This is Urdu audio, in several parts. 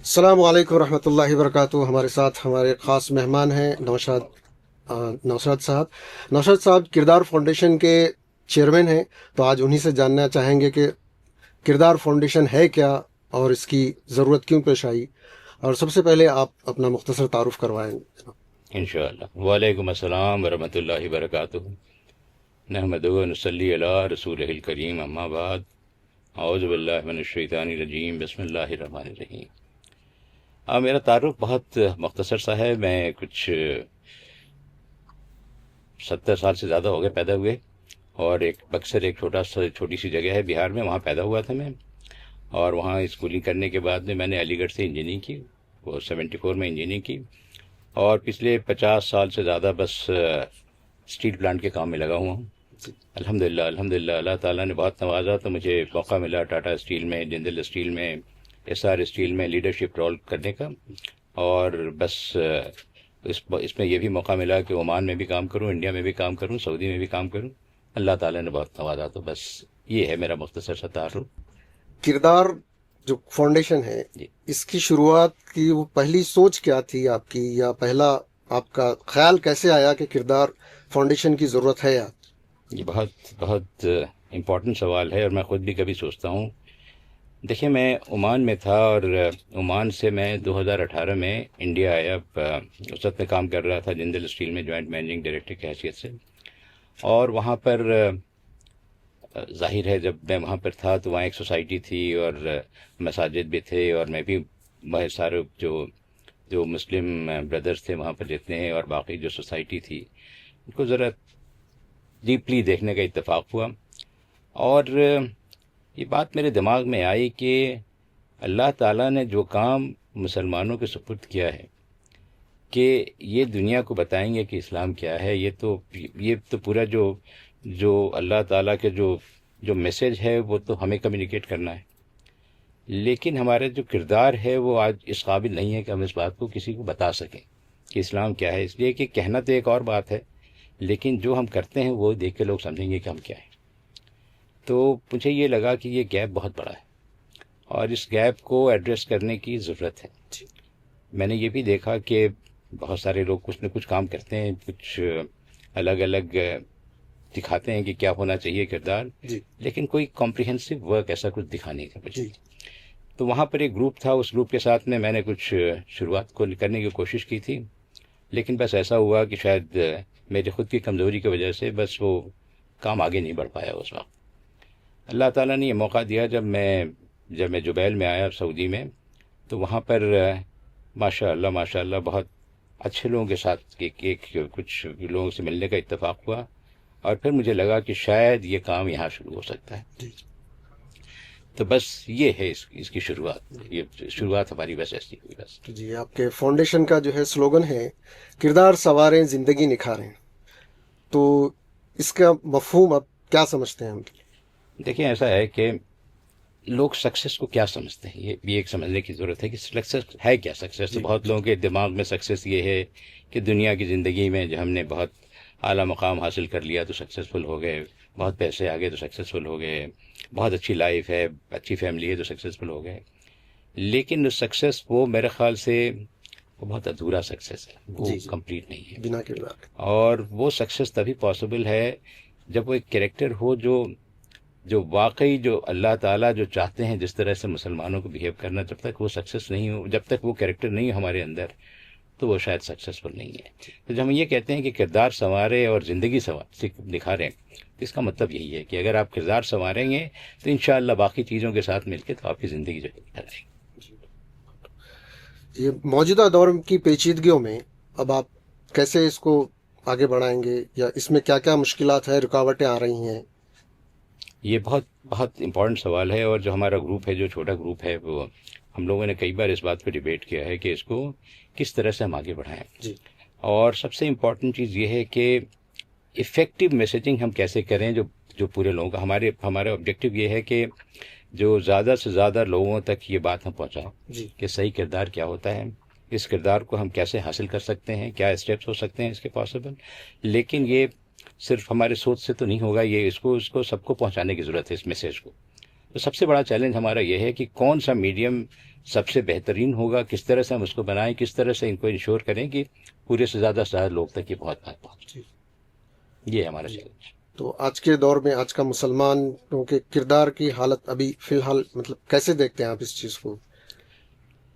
السلام علیکم ورحمۃ اللہ وبرکاتہ۔ ہمارے ساتھ ہمارے خاص مہمان ہیں نوشاد صاحب۔ نوشاد صاحب کردار فاؤنڈیشن کے چیئرمین ہیں، تو آج انہی سے جاننا چاہیں گے کہ کردار فاؤنڈیشن ہے کیا اور اس کی ضرورت کیوں پیش آئی، اور سب سے پہلے آپ اپنا مختصر تعارف کروائیں۔ انشاءاللہ وعلیکم السلام ورحمۃ اللہ وبرکاتہ۔ نحمدہ و نصلی علی رسولہ الکریم، اما بعد، اعوذ باللہ من الشیطان الرجیم، بسم اللہ الرحمن الرحیم۔ میرا تعارف بہت مختصر سا ہے۔ میں کچھ 70 سال سے زیادہ ہو گئے پیدا ہوئے، اور ایک بکسر، ایک چھوٹی سی جگہ ہے بہار میں، وہاں پیدا ہوا تھا میں۔ اور وہاں اسکولنگ کرنے کے بعد میں نے علی گڑھ سے انجینئرنگ کی، وہ 74 میں انجینئرنگ کی، اور پچھلے 50 سال سے زیادہ بس اسٹیل پلانٹ کے کام میں لگا ہوا ہوں۔ الحمدللہ الحمدللہ، اللہ تعالیٰ نے بہت نوازا تو مجھے موقع ملا ٹاٹا اسٹیل میں، جندل اسٹیل میں، ایس آر اسٹیل میں لیڈرشپ رول کرنے کا۔ اور بس اس میں یہ بھی موقع ملا کہ عمان میں بھی کام کروں، انڈیا میں بھی کام کروں، سعودی میں بھی کام کروں۔ اللہ تعالیٰ نے بہت نوازا، تو بس یہ ہے میرا مختصر سا تعارف۔ کردار جو فاؤنڈیشن ہے، جی اس کی شروعات کی وہ پہلی سوچ کیا تھی آپ کی، یا پہلا آپ کا خیال کیسے آیا کہ کردار فاؤنڈیشن کی ضرورت ہے آج؟ یہ بہت بہت امپورٹنٹ سوال ہے، اور میں خود بھی کبھی سوچتا ہوں۔ دیکھیں، میں عمان میں تھا، اور عمان سے میں 2018 میں انڈیا آیا۔ اس وقت میں کام کر رہا تھا جندل اسٹیل میں جوائنٹ مینیجنگ ڈائریکٹر کی حیثیت سے۔ اور وہاں پر ظاہر ہے جب میں وہاں پر تھا تو وہاں ایک سوسائٹی تھی، اور مساجد بھی تھے، اور میں بھی بہت سارے جو مسلم بردرز تھے وہاں پر جتنے ہیں، اور باقی جو سوسائٹی تھی، ان کو ذرا ڈیپلی دیکھنے کا اتفاق ہوا۔ اور یہ بات میرے دماغ میں آئی کہ اللہ تعالیٰ نے جو کام مسلمانوں کے سپرد کیا ہے کہ یہ دنیا کو بتائیں گے کہ اسلام کیا ہے، یہ تو پورا جو اللہ تعالیٰ کے جو میسج ہے وہ تو ہمیں کمیونیکیٹ کرنا ہے، لیکن ہمارا جو کردار ہے وہ آج اس قابل نہیں ہے کہ ہم اس بات کو کسی کو بتا سکیں کہ اسلام کیا ہے۔ اس لیے کہ کہنا تو ایک اور بات ہے، لیکن جو ہم کرتے ہیں وہ دیکھ کے لوگ سمجھیں گے کہ ہم کیا ہیں۔ تو مجھے یہ لگا کہ یہ گیپ بہت بڑا ہے، اور اس گیپ کو ایڈریس کرنے کی ضرورت ہے۔ میں نے یہ بھی دیکھا کہ بہت سارے لوگ کچھ نہ کچھ کام کرتے ہیں، کچھ الگ الگ دکھاتے ہیں کہ کیا ہونا چاہیے کردار، جی لیکن کوئی کمپریہنسو ورک ایسا کچھ دکھا نہیں تھا مجھے۔ جی تو وہاں پر ایک گروپ تھا، اس گروپ کے ساتھ میں نے کچھ شروعات کو کرنے کی کوشش کی تھی، لیکن بس ایسا ہوا کہ شاید میری خود کی کمزوری کی وجہ سے بس وہ کام آگے نہیں بڑھ پایا اس وقت۔ اللہ تعالیٰ نے یہ موقع دیا جب میں جبیل میں آیا سعودی میں، تو وہاں پر ماشاء اللہ بہت اچھے لوگوں کے ساتھ کچھ لوگوں سے ملنے کا اتفاق ہوا، اور پھر مجھے لگا کہ شاید یہ کام یہاں شروع ہو سکتا ہے۔ جی تو بس یہ ہے اس کی شروعات، یہ شروعات ہماری بس ایسی ہوئی بس۔ جی آپ کے فاؤنڈیشن کا جو ہے سلوگن ہے کردار سنواریں زندگی نکھاریں، تو اس کا مفہوم آپ کیا سمجھتے ہیں ہم؟ دیکھیں، ایسا ہے کہ لوگ سکسیس کو کیا سمجھتے ہیں، یہ بھی ایک سمجھنے کی ضرورت ہے کہ سکسیس ہے کیا۔ سکسیس تو جی بہت لوگوں کے دماغ میں سکسیس یہ ہے کہ دنیا کی زندگی میں جو ہم نے بہت اعلیٰ مقام حاصل کر لیا تو سکسیزفل ہو گئے، بہت پیسے آ گئے تو سکسیزفل ہو گئے، بہت اچھی لائف ہے، اچھی فیملی ہے تو سکسیزفل ہو گئے۔ لیکن سکسیس وہ میرے خیال سے وہ بہت ادھورا سکسیس ہے، وہ جی جی کمپلیٹ نہیں ہے۔ بنا کردار کے۔ اور وہ سکسیس تبھی پاسبل ہے جب وہ ایک کریکٹر ہو جو واقعی جو اللہ تعالیٰ جو چاہتے ہیں جس طرح سے مسلمانوں کو بیہیو کرنا، جب تک وہ سکسیس نہیں ہو، جب تک وہ کریکٹر نہیں ہو ہمارے اندر، تو وہ شاید سکسیسفل نہیں ہے۔ تو جب ہم یہ کہتے ہیں کہ کردار سنوارے اور زندگی نکھاریں، تو اس کا مطلب یہی ہے کہ اگر آپ کردار سنواریں گے تو انشاءاللہ باقی چیزوں کے ساتھ مل کے تو آپ کی زندگی جو ہے نکھر آئے گی۔ یہ موجودہ دور کی پیچیدگیوں میں اب آپ کیسے اس کو آگے بڑھائیں گے، یا اس میں کیا کیا مشکلات ہیں، رکاوٹیں آ رہی ہیں؟ یہ بہت بہت امپورٹنٹ سوال ہے، اور جو ہمارا گروپ ہے، جو چھوٹا گروپ ہے، وہ ہم لوگوں نے کئی بار اس بات پہ ڈیبیٹ کیا ہے کہ اس کو کس طرح سے ہم آگے بڑھائیں۔ جی اور سب سے امپورٹنٹ چیز یہ ہے کہ افیکٹو میسیجنگ ہم کیسے کریں جو پورے لوگوں کا۔ ہمارا آبجیکٹو یہ ہے کہ جو زیادہ سے زیادہ لوگوں تک یہ بات ہم پہنچائیں جی کہ صحیح کردار کیا ہوتا ہے، اس کردار کو ہم کیسے حاصل کر سکتے ہیں، کیا اسٹیپس ہو سکتے ہیں اس کے پاسبل۔ لیکن یہ صرف ہمارے سوچ سے تو نہیں ہوگا، یہ اس کو سب کو پہنچانے کی ضرورت ہے اس میسیج کو۔ تو سب سے بڑا چیلنج ہمارا یہ ہے کہ کون سا میڈیم سب سے بہترین ہوگا، کس طرح سے ہم اس کو بنائیں، کس طرح سے ان کو انشور کریں کہ پورے سے زیادہ لوگ تک یہ بہت بات پہنچے. یہ ہے ہمارا چیلنج. تو آج کے دور میں آج کا مسلمانوں کے کردار کی حالت ابھی فی الحال مطلب کیسے دیکھتے ہیں آپ اس چیز کو؟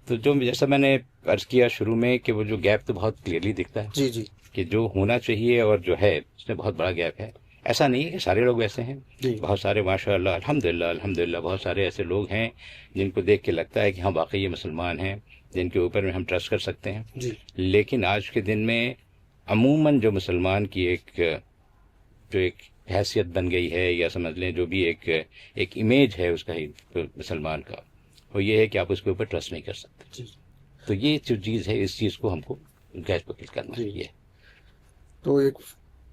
تو جو جیسا میں نے عرض کیا شروع میں کہ وہ جو گیپ تو بہت کلیئرلی دکھتا ہے جی جی کہ جو ہونا چاہیے اور جو ہے اس میں بہت بڑا گیپ ہے. ایسا نہیں ہے کہ سارے لوگ ویسے ہیں، جی بہت سارے ماشاء اللہ الحمدللہ بہت سارے ایسے لوگ ہیں جن کو دیکھ کے لگتا ہے کہ ہاں واقعی یہ مسلمان ہیں، جن کے اوپر میں ہم ٹرسٹ کر سکتے ہیں. جی لیکن آج کے دن میں عموماً جو مسلمان کی ایک حیثیت بن گئی ہے، یا سمجھ لیں جو بھی ایک امیج ہے اس کا ہی مسلمان کا، وہ یہ ہے کہ آپ اس کے اوپر ٹرسٹ نہیں کر سکتے. جی تو یہ جو چیز ہے اس چیز کو ہم کو گیس پکڑ کرنا جی. چاہیے. تو ایک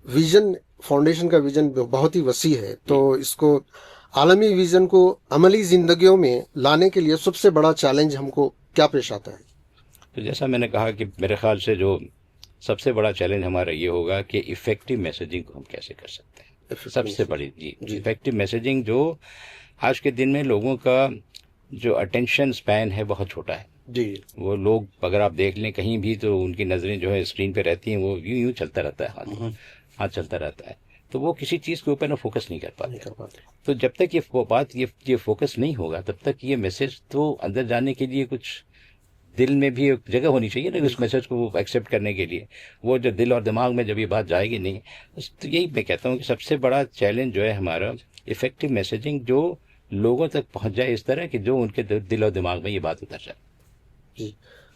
ویژن فاؤنڈیشن کا ویژن بہت ہی وسیع ہے، تو اس کو عالمی ویژن کو عملی زندگیوں میں لانے کے لیے سب سے بڑا چیلنج ہم کو کیا پیش آتا ہے؟ تو جیسا میں نے کہا کہ میرے خیال سے جو سب سے بڑا چیلنج ہمارا یہ ہوگا کہ ایفیکٹو میسیجنگ کو ہم کیسے کر سکتے ہیں. سب سے بڑی جی. ایفیکٹو میسیجنگ جو آج کے دن میں لوگوں کا جو اٹینشن سپین ہے بہت چھوٹا ہے. جی وہ لوگ اگر آپ دیکھ لیں کہیں بھی تو ان کی نظریں جو ہے اسکرین پہ رہتی ہیں، وہ یوں چلتا رہتا ہے، ہاتھ چلتا رہتا ہے. تو وہ کسی چیز کے اوپر نہ فوکس نہیں کر پاتے. تو جب تک یہ فوکس نہیں ہوگا تب تک یہ میسج تو اندر جانے کے لیے کچھ دل میں بھی ایک جگہ ہونی چاہیے نا اس میسج کو ایکسیپٹ کرنے کے لیے. وہ جو دل اور دماغ میں جب یہ بات جائے گی نہیں، تو یہی میں کہتا ہوں کہ سب سے بڑا چیلنج جو ہے ہمارا ایفیکٹو میسیجنگ، جو لوگوں تک پہنچ جائے اس طرح کہ جو ان کے دل اور دماغ میں یہ بات اتر جائے. جی.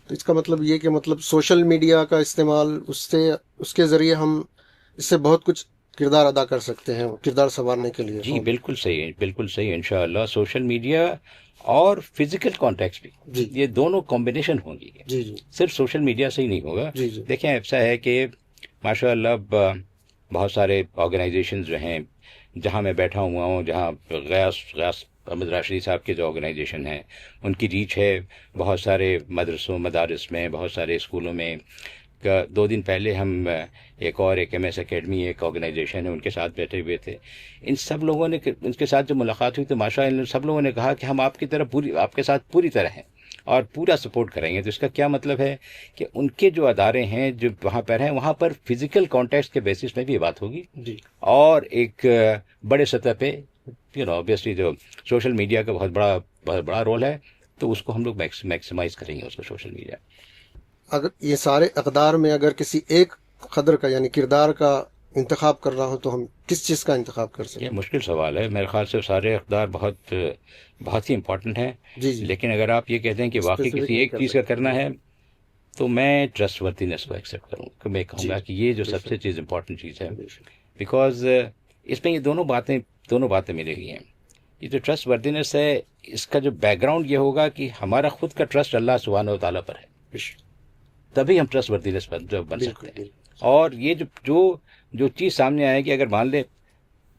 تو اس کا مطلب یہ کہ مطلب سوشل میڈیا کا استعمال اس کے ذریعے ہم اس سے بہت کچھ کردار ادا کر سکتے ہیں، کردار سنوارنے کے لیے. جی بالکل صحیح انشاءاللہ. سوشل میڈیا اور فزیکل کانٹیکٹس بھی، جی یہ دونوں کمبینیشن ہوں گی. جی جی صرف سوشل میڈیا سے ہی نہیں ہوگا. جی جی دیکھیں ایسا ہے کہ ماشاء اللہ بہت سارے آرگنائزیشنز جو ہیں جہاں میں بیٹھا ہوا ہوں، جہاں غیاث احمد راشدی صاحب کے جو آرگنائزیشن ہیں ان کی ریچ ہے بہت سارے مدارس میں، بہت سارے اسکولوں میں. 2 دن پہلے ہم ایک ایم ایس اکیڈمی ایک آرگنائزیشن ہے ان کے ساتھ بیٹھے ہوئے تھے. ان سب لوگوں نے ان کے ساتھ جب ملاقات ہوئی تو ماشاء اللہ سب لوگوں نے کہا کہ ہم آپ کی طرف آپ کے ساتھ پوری طرح ہیں اور پورا سپورٹ کریں گے. تو اس کا کیا مطلب ہے کہ ان کے جو ادارے ہیں جو وہاں پر ہیں وہاں پر فزیکل کانٹیکٹ کے بیسس میں بھی یہ بات ہوگی، جی. اور ایک بڑے سطح پہ obviously جو سوشل میڈیا کا بہت بڑا رول ہے تو اس کو ہم لوگ میکسیمائز کریں گے اس کو سوشل میڈیا. اگر یہ سارے اقدار میں اگر کسی ایک قدر کا یعنی کردار کا انتخاب کر رہا ہو تو ہم کس چیز کا انتخاب کر سکتے یہ ہیں؟ مشکل سوال ہے. میرے خیال سے سارے اقدار بہت ہی امپورٹنٹ ہیں. جی جی. لیکن اگر آپ یہ کہتے ہیں کہ واقعی Specific کسی نہیں ایک کر چیز کا سکتے. کرنا ہے تو میں ٹرسٹ وردینس کو ایکسیپٹ کروں کہ میں کہوں گا جی. کہ یہ جو سب سے چیز امپورٹنٹ چیز ہے، بیکاز اس میں یہ دونوں باتیں ملے گی ہیں. یہ جو ٹرسٹ وردینس ہے اس کا جو بیک گراؤنڈ یہ ہوگا کہ ہمارا خود کا ٹرسٹ اللہ سبحانہ و تعالیٰ پر ہے، تبھی ہم ٹرسٹ وردینس بن سکتے ہیں. اور یہ جو چیز سامنے آئے گی، اگر مان لیں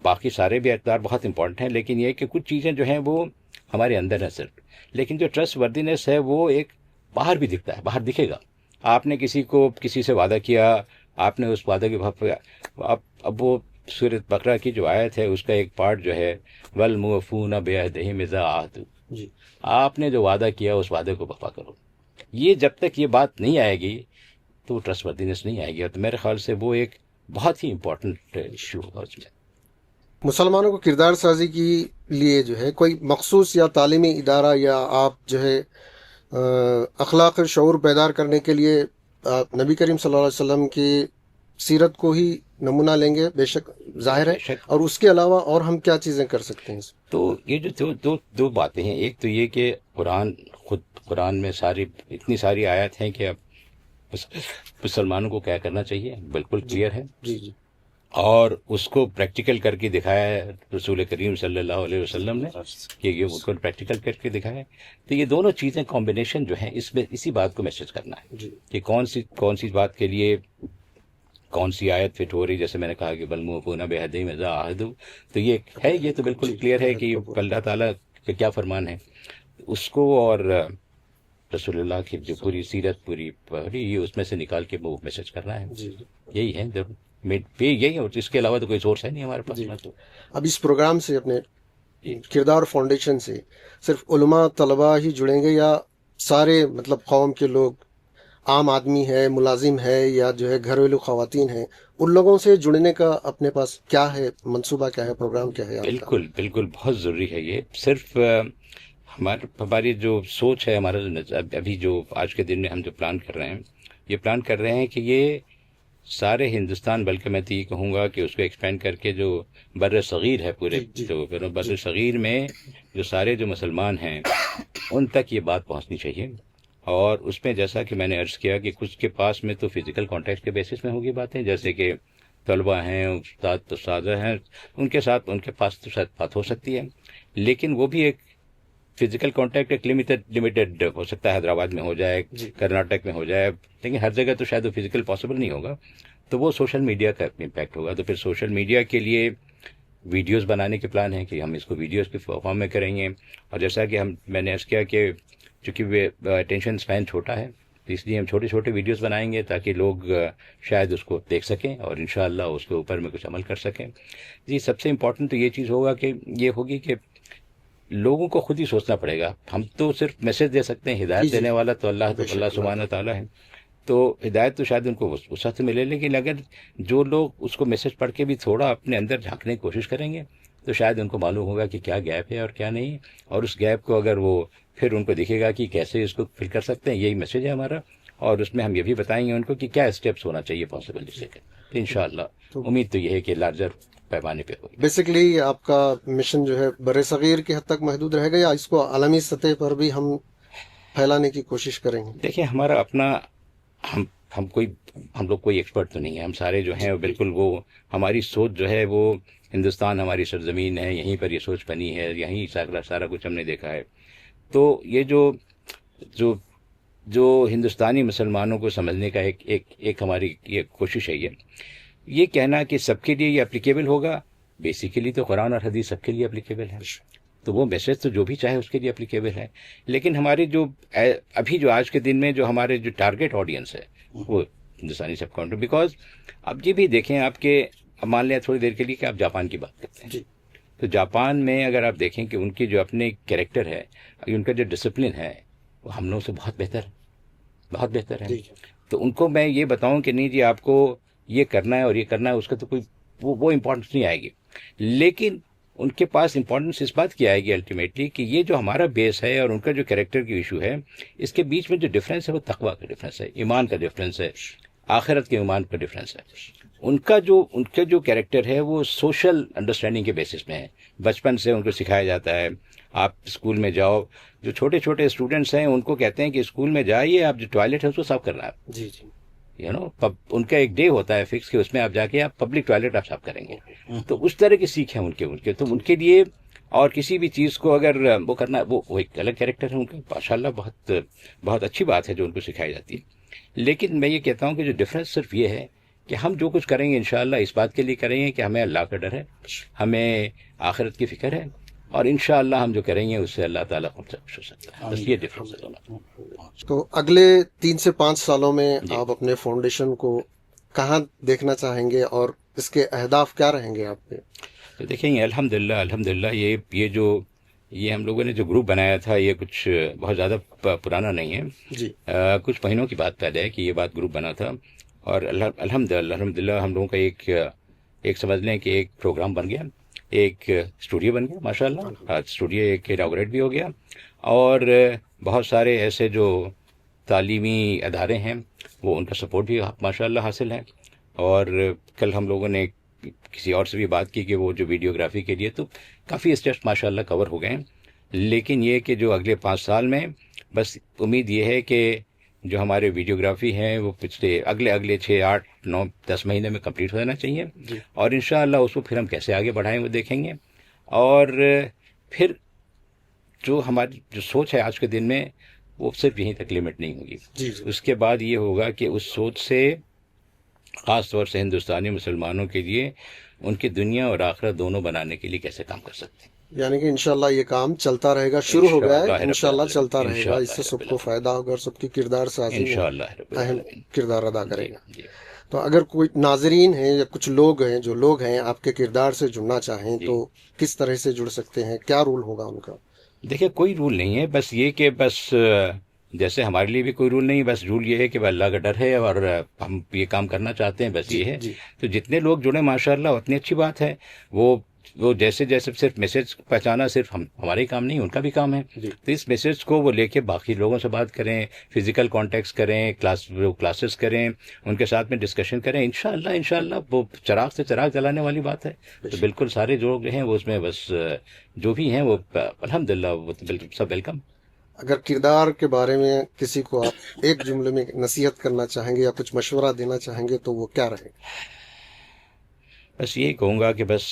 باقی سارے بھی اقدار بہت امپورٹنٹ ہیں لیکن یہ کہ کچھ چیزیں جو ہیں وہ ہمارے اندر ہیں صرف، لیکن جو ٹرسٹ وردینس ہے وہ ایک باہر بھی دکھتا ہے، باہر دکھے گا. آپ نے کسی سے وعدہ کیا، آپ نے اس وعدے کے اب وہ سورۃ بقرہ کی جو آیت ہے اس کا ایک پارٹ جو ہے وَالْمُوفُونَ بِعَهْدِهِمْ إِذَا عَاهَدُوا، جی. آپ نے جو وعدہ کیا اس وعدے کو وفا کرو. یہ جب تک یہ بات نہیں آئے گی تو وہ ٹرسٹ وردینس نہیں آئے گی. تو میرے خیال سے وہ ایک بہت ہی امپورٹنٹ ایشو ہوگا اس میں. مسلمانوں کو کردار سازی کے لیے جو ہے کوئی مخصوص یا تعلیمی ادارہ یا آپ جو ہے اخلاق شعور بیدار کرنے کے لیے نبی کریم صلی اللہ علیہ وسلم کی سیرت کو ہی نمونہ لیں گے، بے شک ظاہر ہے. اور اس کے علاوہ اور ہم کیا چیزیں کر سکتے ہیں؟ تو یہ جو دو باتیں ہیں، ایک تو یہ کہ قرآن میں اتنی ساری آیات ہیں کہ اب مسلمانوں کو کیا کرنا چاہیے بالکل کلیئر ہے. جی جی. اور اس کو پریکٹیکل کر کے دکھایا ہے رسول کریم صلی اللہ علیہ وسلم نے کہ یہ اس کو پریکٹیکل کر کے دکھایا ہے. تو یہ دونوں چیزیں کمبینیشن جو ہیں اس میں اسی بات کو میسج کرنا ہے جی. کہ کون سی بات کے لیے کون سی آیت فٹ ہو رہی. جیسے میں نے کہا کہ وَالْمُوفُونَ بِعَهْدِهِمْ إِذَا عَاهَدُوا، تو یہ تو بالکل کلیئر ہے کہ اللہ تعالیٰ کا کیا فرمان ہے اس کو، اور رسول اللہ کی جو پوری سیرت پوری اس میں سے نکال کے وہ میسج کرنا ہے. جی. یہی ہے، یہی ہے، اور اس کے علاوہ تو کوئی سورس ہے نہیں ہمارے پاس. اب اس پروگرام سے اپنے کردار فاؤنڈیشن سے صرف علماء طلباء ہی جڑیں گے یا سارے مطلب قوم کے لوگ، عام آدمی ہے، ملازم ہے، یا جو ہے گھریلو خواتین ہیں، ان لوگوں سے جڑنے کا اپنے پاس کیا ہے منصوبہ، کیا ہے پروگرام، کیا ہے آپ کا؟ بالکل بالکل بہت ضروری ہے یہ. صرف ہماری جو سوچ ہے، ہمارا ابھی جو آج کے دن میں ہم جو پلان کر رہے ہیں، یہ پلان کر رہے ہیں کہ یہ سارے ہندوستان، بلکہ میں تو یہ کہوں گا کہ اس کو ایکسپینڈ کر کے جو بر صغیر ہے پورے، جو بر صغیر میں جو سارے جو مسلمان ہیں ان تک یہ بات پہنچنی چاہیے. اور اس میں جیسا کہ میں نے عرض کیا کہ کچھ کے پاس میں تو فزیکل کانٹیکٹ کے بیسس میں ہوگی باتیں، جیسے کہ طلبہ ہیں، استاد ہیں، ان کے ساتھ ان کے پاس تو شاید بات ہو سکتی ہے، لیکن وہ بھی ایک فزیکل کانٹیکٹ ایک لمیٹڈ ہو سکتا ہے. حیدرآباد میں ہو جائے، کرناٹک میں ہو جائے، لیکن ہر جگہ تو شاید وہ فزیکل پاسبل نہیں ہوگا. تو وہ سوشل میڈیا کا امپیکٹ ہوگا. تو پھر سوشل میڈیا کے لیے ویڈیوز بنانے کے پلان ہے کہ ہم اس کو ویڈیوز کے فارم میں کریں گے. اور جیسا کہ میں نے عرض کیا کہ چونکہ اٹینشن اسپین چھوٹا ہے، تو اس لیے ہم چھوٹے چھوٹے ویڈیوز بنائیں گے تاکہ لوگ شاید اس کو دیکھ سکیں اور انشاءاللہ اس کے اوپر میں کچھ عمل کر سکیں. جی سب سے امپورٹنٹ تو یہ چیز ہوگا کہ یہ ہوگی کہ لوگوں کو خود ہی سوچنا پڑے گا. ہم تو صرف میسج دے سکتے ہیں، ہدایت دینے والا تو اللہ سبحانہ تعالیٰ ہے. تو ہدایت تو شاید ان کو وسعت سے ملے، لیکن اگر جو لوگ اس کو میسج پڑھ کے بھی تھوڑا اپنے اندر جھانکنے کی کوشش کریں گے تو شاید ان کو معلوم ہوگا کہ کیا گیپ ہے اور کیا نہیں. اور اس گیپ کو اگر وہ پھر ان کو دکھے گا کہ کیسے اس کو فل کر سکتے ہیں. یہی میسج ہے ہمارا. اور اس میں ہم یہ بھی بتائیں گے ان کو کہ کیا اسٹیپس ہونا چاہیے پاسبل جس سے. انشاءاللہ امید تو یہ ہے کہ لارجر پیمانے پہ ہوگی. بیسیکلی آپ کا مشن جو ہے بر صغیر کی حد تک محدود رہے گا یا اس کو عالمی سطح پر بھی ہم پھیلانے کی کوشش کریں گے؟ دیکھیں ہمارا اپنا ہم لوگ کوئی ایکسپرٹ تو نہیں ہے. ہم سارے جو ہیں بالکل وہ ہماری سوچ جو ہے وہ ہندوستان ہماری سرزمین ہے، یہیں پر یہ سوچ بنی ہے، یہیں سارا کچھ ہم نے دیکھا ہے. تو یہ جو ہندوستانی مسلمانوں کو سمجھنے کا ایک ہماری یہ کوشش ہے. یہ کہنا کہ سب کے لیے یہ اپلیکیبل ہوگا، بیسیکلی تو قرآن اور حدیث سب کے لیے اپلیکیبل ہے. تو وہ میسج تو جو بھی چاہے اس کے لیے اپلیکیبل ہے. لیکن ہمارے جو ابھی جو آج کے دن میں جو ہمارے جو ٹارگیٹ آڈینس ہے وہ ہندوستانی سب کانٹری. بیکاز اب یہ بھی دیکھیں آپ کے، اب مان لیں تھوڑی دیر کے لیے کہ آپ جاپان کی بات کرتے ہیں، تو جاپان میں اگر آپ دیکھیں کہ ان کی جو اپنے کریکٹر ہے، ان کا جو ڈسپلن ہے وہ ہم لوگوں سے بہت بہتر ہے. تو ان کو میں یہ بتاؤں کہ نہیں جی آپ کو یہ کرنا ہے اور یہ کرنا ہے، اس کا تو کوئی وہ امپورٹنس نہیں آئے گی. لیکن ان کے پاس امپورٹنس اس بات کی آئے گی الٹیمیٹلی کہ یہ جو ہمارا بیس ہے اور ان کا جو کریکٹر کی ایشو ہے، اس کے بیچ میں جو ڈفرینس ہے وہ تقویٰ کا ڈفرینس ہے، ایمان کا ڈفرینس ہے، آخرت کے ایمان کا ڈفرینس ہے. ان کا جو کریکٹر ہے وہ سوشل انڈرسٹینڈنگ کے بیسس میں ہے. بچپن سے ان کو سکھایا جاتا ہے. آپ اسکول میں جاؤ، جو چھوٹے چھوٹے اسٹوڈنٹس ہیں ان کو کہتے ہیں کہ اسکول میں جائیے، آپ جو ٹوائلٹ ہے اس کو صاف کرنا ہے. ان کا ایک ڈے ہوتا ہے فکس کہ اس میں آپ جا کے آپ پبلک ٹوائلٹ آپ صاف کریں گے. تو اس طرح کی سیکھ ہے ان کے تو ان کے لیے. اور کسی بھی چیز کو اگر وہ کرنا، وہ ایک الگ کیریکٹر ہے ان کا، ماشاءاللہ بہت اچھی بات ہے جو ان کو سکھائی جاتی ہے. لیکن میں یہ کہتا ہوں کہ جو ڈفرینس صرف یہ ہے کہ ہم جو کچھ کریں گے انشاءاللہ اس بات کے لیے کریں گے کہ ہمیں اللہ کا ڈر ہے، ہمیں آخرت کی فکر ہے، اور انشاءاللہ ہم جو کریں گے اس سے اللہ تعالیٰ خود سے خوش ہو سکتا ہے. بس یہ ڈفرینس ہے دونوں. تو اگلے 3 سے 5 سالوں میں آپ اپنے فاؤنڈیشن کو کہاں دیکھنا چاہیں گے اور اس کے اہداف کیا رہیں گے آپ کے؟ تو دیکھیں گے الحمدللہ یہ ہم لوگوں نے جو گروپ بنایا تھا یہ کچھ بہت زیادہ پرانا نہیں ہے. کچھ مہینوں کی بات پہلے ہے کہ یہ بات گروپ بنا تھا. اور الحمدللہ ہم لوگوں کا ایک سمجھ لیں کہ ایک پروگرام بن گیا، ایک اسٹوڈیو بن گیا ماشاءاللہ. اسٹوڈیو ایک اناگوریٹ بھی ہو گیا. اور بہت سارے ایسے جو تعلیمی ادارے ہیں وہ ان کا سپورٹ بھی ماشاءاللہ حاصل ہے. اور کل ہم لوگوں نے کسی اور سے بھی بات کی کہ وہ جو ویڈیوگرافی کے لیے تو کافی اسٹیپس ماشاءاللہ کور ہو گئے ہیں. لیکن یہ کہ جو اگلے 5 سال میں بس امید یہ ہے کہ جو ہمارے ویڈیوگرافی ہیں وہ اگلے 6 8 9 10 مہینے میں کمپلیٹ ہو جانا چاہیے. اور انشاءاللہ اس کو پھر ہم کیسے آگے بڑھائیں وہ دیکھیں گے. اور پھر جو ہماری جو سوچ ہے آج کے دن میں وہ صرف یہیں تک لمٹ نہیں ہوگی. اس کے بعد یہ ہوگا کہ اس سوچ سے خاص طور سے ہندوستانی مسلمانوں کے لیے ان کی دنیا اور آخرت دونوں بنانے کے لیے کیسے کام کر سکتے ہیں. یعنی کہ انشاءاللہ یہ کام چلتا رہے گا، شروع ہو گیا ہے، انشاءاللہ چلتا رہے گا. اس سے سب کو فائدہ ہوگا اور سب کی کردار سازی میں اہم کردار ادا کرے گا. تو اگر کوئی ناظرین ہیں یا کچھ لوگ ہیں جو لوگ ہیں آپ کے کردار سے جڑنا چاہیں تو کس طرح سے جڑ سکتے ہیں, کیا رول ہوگا ان کا؟ دیکھیں کوئی رول نہیں ہے, بس یہ کہ بس جیسے ہمارے لیے بھی کوئی رول نہیں, بس رول یہ ہے کہ اللہ کا ڈر ہے اور ہم یہ کام کرنا چاہتے ہیں, بس یہ ہے. تو جتنے لوگ جڑے ماشاءاللہ اتنی اچھی بات ہے. وہ جیسے جیسے صرف میسج پہنچانا صرف ہمارے کام نہیں, ان کا بھی کام ہے. تو اس میسج کو وہ لے کے باقی لوگوں سے بات کریں, فزیکل کانٹیکٹس کریں, کلاسز کریں, ان کے ساتھ میں ڈسکشن کریں. انشاءاللہ وہ چراغ سے چراغ جلانے والی بات ہے. تو بالکل سارے جو لوگ ہیں وہ اس میں بس جو بھی ہیں وہ الحمدللہ وہ بالکل سب ویلکم. اگر کردار کے بارے میں کسی کو آپ ایک جملے میں نصیحت کرنا چاہیں گے یا کچھ مشورہ دینا چاہیں گے تو وہ کیا رہے گا؟ بس یہی کہوں گا کہ بس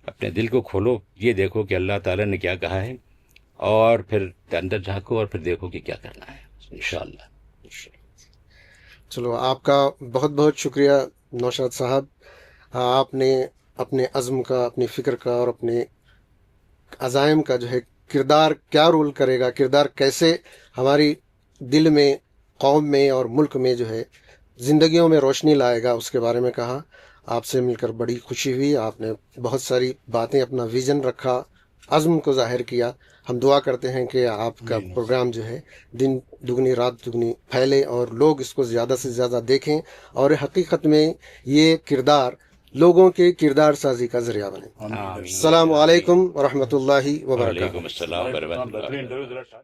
اپنے دل کو کھولو, یہ دیکھو کہ اللہ تعالیٰ نے کیا کہا ہے, اور پھر اندر جھانکو اور پھر دیکھو کہ کیا کرنا ہے انشاءاللہ. چلو, آپ کا بہت بہت شکریہ نوشاد صاحب. آپ نے اپنے عزم کا, اپنی فکر کا اور اپنے عزائم کا جو ہے کردار کیا رول کرے گا, کردار کیسے ہماری دل میں, قوم میں اور ملک میں جو ہے زندگیوں میں روشنی لائے گا, اس کے بارے میں کہا. آپ سے مل کر بڑی خوشی ہوئی. آپ نے بہت ساری باتیں, اپنا ویژن رکھا, عزم کو ظاہر کیا. ہم دعا کرتے ہیں کہ آپ کا پروگرام جو ہے دن دگنی رات دگنی پھیلے اور لوگ اس کو زیادہ سے زیادہ دیکھیں, اور حقیقت میں یہ کردار لوگوں کے کردار سازی کا ذریعہ بنے. السلام علیکم ورحمۃ اللہ وبرکاتہ. وعلیکم السلام ورحمۃ اللہ.